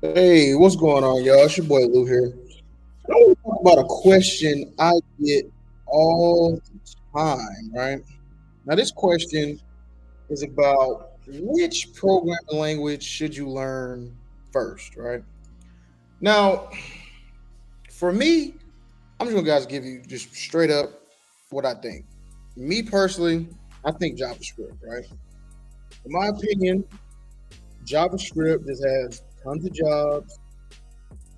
Hey, what's going on, y'all? It's your boy Lou here. I want to talk about a question I get all the time, right? Now, this question is about which programming language should you learn first, right? Now, for me, I'm just gonna guys give you just straight up what I think. Me personally, I think JavaScript, right? In my opinion, JavaScript just has tons of jobs,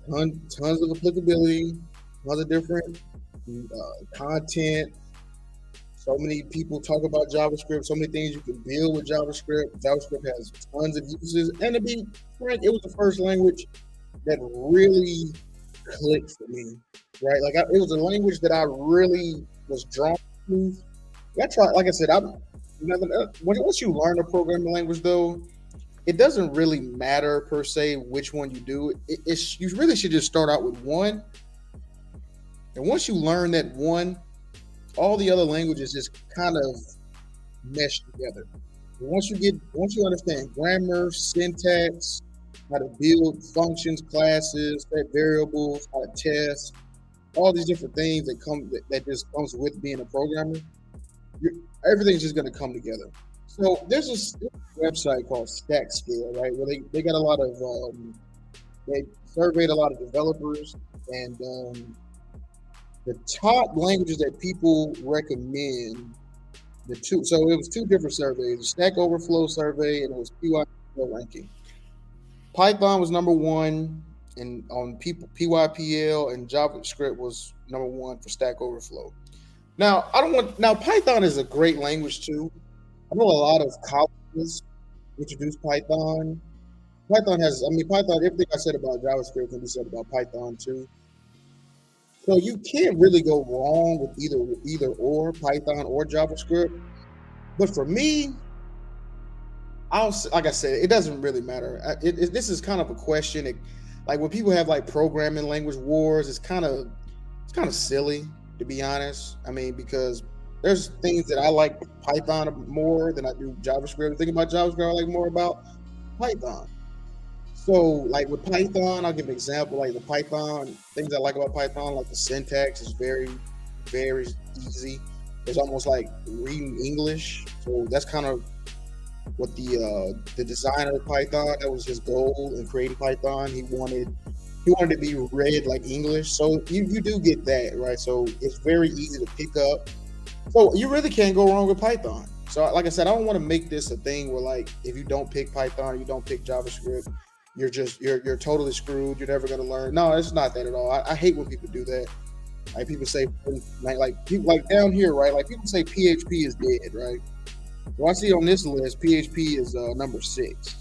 tons of applicability, tons of different content. So many people talk about JavaScript. So many things you can build with JavaScript. JavaScript has tons of uses, and to be frank, it was the first language that really clicked for me. Right, it was a language that I really was drawn to. That's why, like I said, once you learn a programming language, though, it doesn't really matter per se which one you do. You really should just start out with one, and once you learn that one, all the other languages just kind of mesh together. Once you understand grammar, syntax, how to build functions, classes, set variables, how to test, all these different things that just comes with being a programmer, everything's just going to come together. So there's this website called StackScale, right, where they got a lot of they surveyed a lot of developers, and the top languages that people recommend, the two. So it was two different surveys: the Stack Overflow survey and it was PYPL ranking. Python was number one, and on PYPL, and JavaScript was number one for Stack Overflow. Now I don't want now Python is a great language too. I know a lot of colleges introduce Python. Python. Everything I said about JavaScript can be said about Python too. So you can't really go wrong with either or Python or JavaScript. But for me, like I said, it doesn't really matter. This is kind of a question. Like when people have like programming language wars, it's kind of silly, to be honest. I mean, because there's things that I like Python more than I do JavaScript. The thing about JavaScript I like more about Python. So, like with Python, I'll give an example. Like the Python things I like about Python, like the syntax is very, very easy. It's almost like reading English. So that's kind of what the designer of Python, that was his goal in creating Python. He wanted to be read like English. So you do get that, right? So it's very easy to pick up. So you really can't go wrong with Python. So like I said, I don't want to make this a thing where like if you don't pick Python or you don't pick JavaScript, you're totally screwed. You're never gonna learn. No, it's not that at all. I hate when people do that. Like people say, like people like down here, right? Like people say PHP is dead, right? So I see on this list, PHP is number six.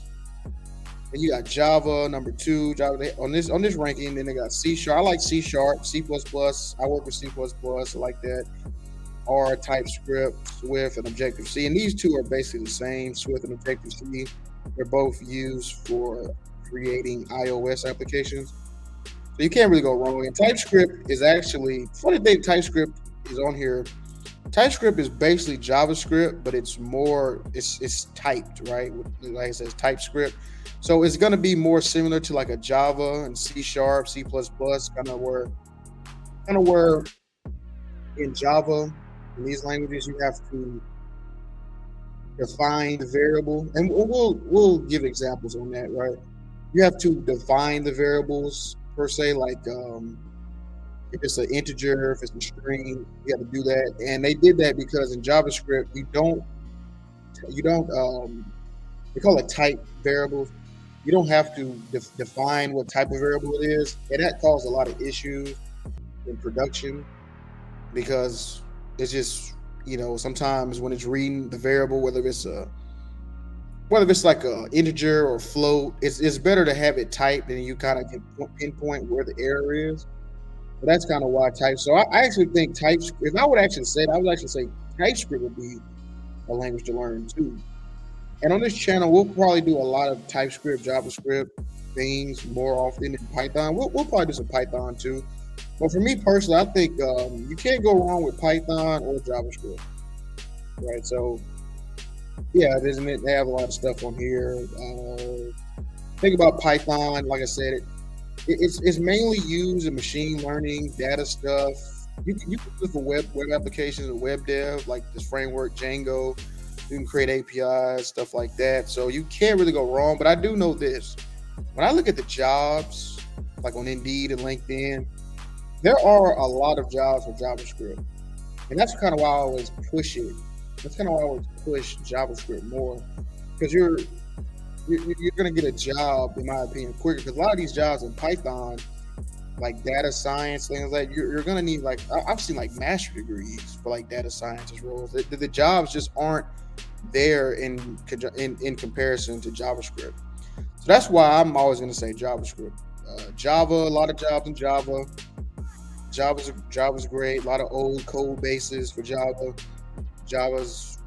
And you got Java number two. Java on this ranking. Then they got C sharp. I like C sharp, C plus plus. I work with C plus plus. I like that. R, TypeScript, Swift, and Objective C. And these two are basically the same. Swift and Objective C. They're both used for creating iOS applications. So you can't really go wrong. And TypeScript is actually funny thing. TypeScript is on here. TypeScript is basically JavaScript, but it's typed, right? Like it says TypeScript. So it's gonna be more similar to like a Java and C sharp, C plus plus, kind of where in Java, in these languages, you have to define the variable, and we'll give examples on that, right? You have to define the variables per se, like if it's an integer, if it's a string, you have to do that. And they did that because in JavaScript you don't they call it type variables. You don't have to define what type of variable it is, and that caused a lot of issues in production because it's just sometimes when it's reading the variable, whether it's like a integer or float, it's better to have it typed and you kind of can pinpoint where the error is. So that's kind of why type. So I actually think TypeScript. If I would actually say TypeScript would be a language to learn too. And on this channel, we'll probably do a lot of TypeScript, JavaScript things more often than Python. We'll probably do some Python too. But for me personally, I think you can't go wrong with Python or JavaScript, right? So yeah, isn't it? They have a lot of stuff on here. think about Python, like I said, it's mainly used in machine learning, data stuff. You can use it for web applications and web dev, like this framework Django. You can create APIs, stuff like that. So you can't really go wrong. But I do know this: when I look at the jobs, like on Indeed and LinkedIn, there are a lot of jobs for JavaScript, and that's kind of why I always push it. That's kind of why I always push JavaScript more, because you're going to get a job, in my opinion, quicker. Because a lot of these jobs in Python, like data science, things like you're going to need, like, I've seen like master degrees for like data scientist roles. The jobs just aren't there in comparison to JavaScript. So that's why I'm always going to say JavaScript. Java, a lot of jobs in Java. Java's great. A lot of old code bases for Java. Java's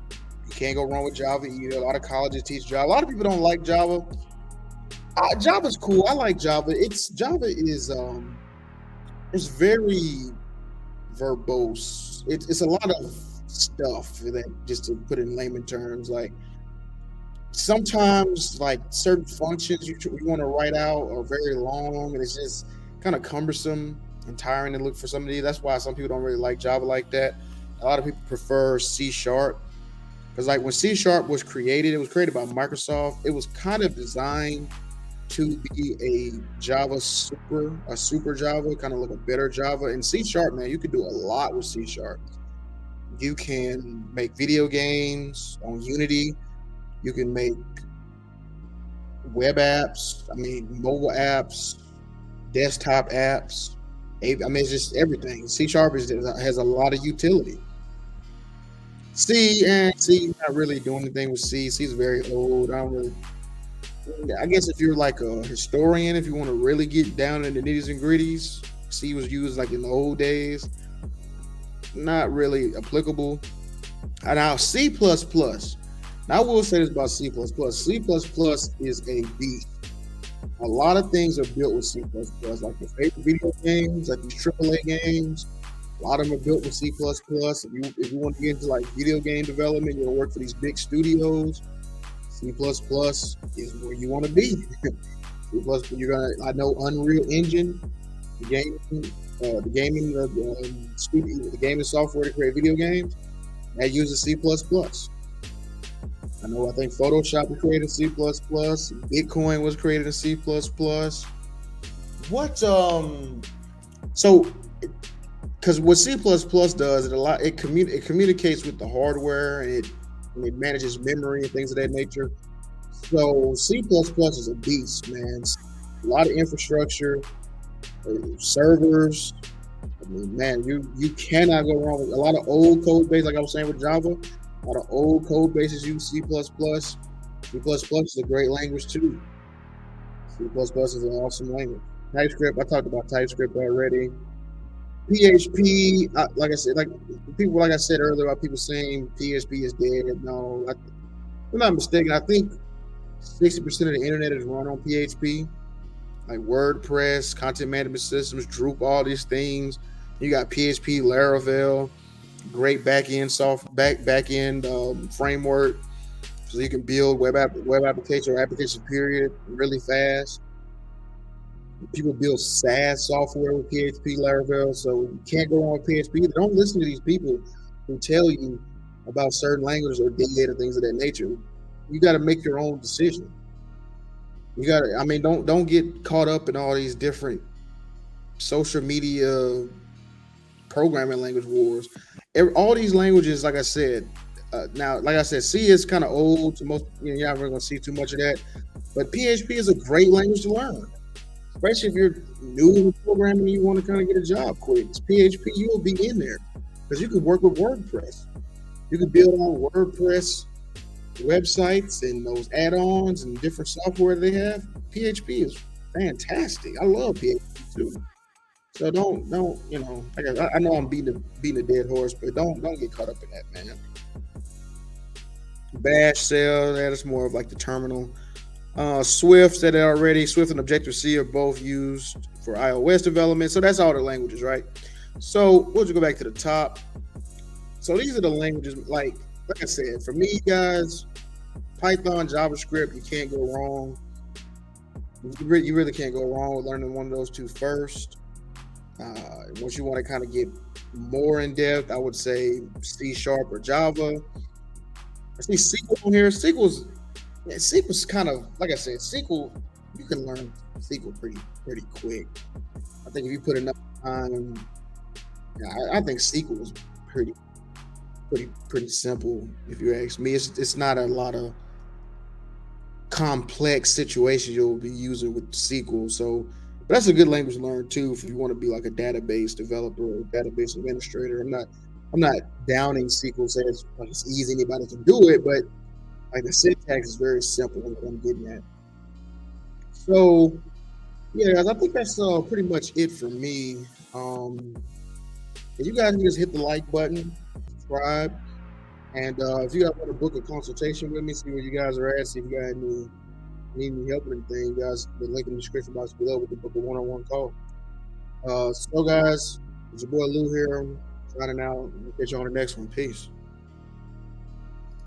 You can't go wrong with Java either. A lot of colleges teach Java. A lot of people don't like Java. Java's cool. I like Java. Java is it's very verbose. It's a lot of stuff that, just to put in layman terms, like sometimes like certain functions you want to write out are very long, and it's just kind of cumbersome and tiring to look for some of these. That's why some people don't really like Java like that. A lot of people prefer C sharp, because like when C sharp was created, it was created by Microsoft. It was kind of designed to be a super Java, kind of like a better Java. And C sharp, man, you could do a lot with C sharp. You can make video games on Unity. You can make web apps. I mean, mobile apps, desktop apps. I mean, it's just everything. C sharp has a lot of utility. C, not really doing anything with C. C is very old. I don't really. I guess if you're like a historian, if you want to really get down in the nitties and gritties, C was used like in the old days. Not really applicable. And now C++. Now I will say this about C++. C++ is a beast. A lot of things are built with C++, like your favorite video games, like these AAA games. A lot of them are built with C++. If you want to get into like video game development, you'll work for these big studios. C++ is where you want to be. I know Unreal Engine, the gaming software to create video games, that uses C++. I think Photoshop was created in C++. Bitcoin was created in C++. Because what C++ does, it communicates with the hardware, and it manages memory and things of that nature. So C++ is a beast, man. A lot of infrastructure, servers. I mean, man, you cannot go wrong with a lot of old code base, like I was saying with Java. A lot of old code bases use C++. C++ is a great language too. C++ is an awesome language. TypeScript, I talked about TypeScript already. PHP, like I said earlier about people saying PHP is dead. No, if I'm not mistaken, I think 60% of the internet is run on PHP, like WordPress, content management systems, Drupal, all these things. You got PHP, Laravel, great back-end framework, so you can build web application or application period really fast. People build SaaS software with PHP, Laravel, so you can't go wrong with PHP. Don't listen to these people who tell you about certain languages or dead or things of that nature. You got to make your own decision. Don't get caught up in all these different social media programming language wars. All these languages, like I said, C is kind of old to most. You're not really going to see too much of that, but PHP is a great language to learn. Especially if you're new to programming and you want to kind of get a job quick. It's PHP, you will be in there because you can work with WordPress. You can build on WordPress websites and those add-ons and different software they have. PHP is fantastic. I love PHP too. So don't I know I'm beating a dead horse, but don't get caught up in that, man. Bash Shell, that is more of like the terminal. Swift said it already. Swift and Objective-C are both used for iOS development. So that's all the languages, right? So we'll just go back to the top. So these are the languages, like I said, for me, guys, Python, JavaScript, you can't go wrong. You really can't go wrong with learning one of those two first. Once you want to kind of get more in depth, I would say C sharp or Java. I see SQL here. SQL's kind of like I said. SQL, you can learn SQL pretty quick. I think if you put enough time, yeah, I think SQL is pretty simple. If you ask me, it's not a lot of complex situations you'll be using with SQL. So, but that's a good language to learn too if you want to be like a database developer or database administrator. I'm not downing SQL saying it's like it's easy, anybody can do it, but like the syntax is very simple. What I'm getting at. So yeah, guys, I think that's pretty much it for me. And you guys can just hit the like button, subscribe, and if you guys want to book a consultation with me, see where you guys are at, see if you guys need any help or anything, you guys, the link in the description box below, we can book a one-on-one call. So guys, it's your boy Lou here, signing out. We'll catch you on the next one. Peace.